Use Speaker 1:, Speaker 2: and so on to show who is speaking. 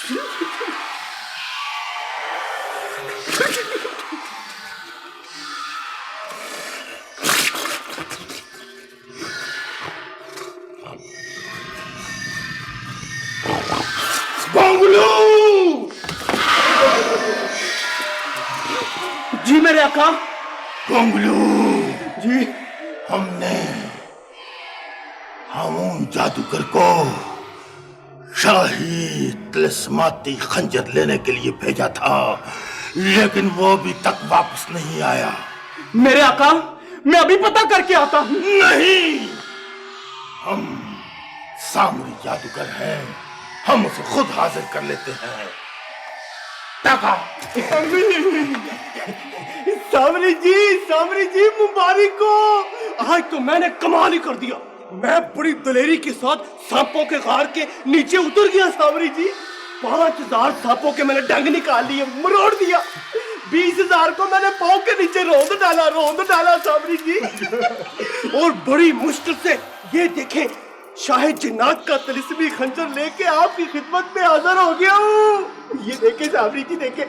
Speaker 1: जी मेरे आका।
Speaker 2: गोंगलू
Speaker 1: जी।
Speaker 2: हमने हामून जादूगर को शाही तिलिस्माती खंजर लेने के लिए भेजा था, लेकिन वो अभी तक वापस नहीं आया।
Speaker 1: मेरे आका, मैं अभी पता करके आता हूं।
Speaker 2: नहीं, हम सामरी जादूगर हैं, हम उसे खुद हाजिर कर लेते हैं। टाका।
Speaker 1: सामरी जी मुबारक हो। आज तो मैंने कमाल ही कर दिया। मैं बड़ी दलेरी के साथ सांपों के गार के नीचे उतर गया सामरी जी। 5000 सांपों के मैंने डंग निकाल लिए, मरोड़ दिया। 20,000 को मैंने पाँव के नीचे रोंद डाला सामरी जी। और बड़ी मुश्किल से ये देखें, शाही जिन्नात का तिलिस्मी खंजर लेके आपकी खिदमत में हाजिर हो गया हूँ। ये देखे सामरी जी, देखे।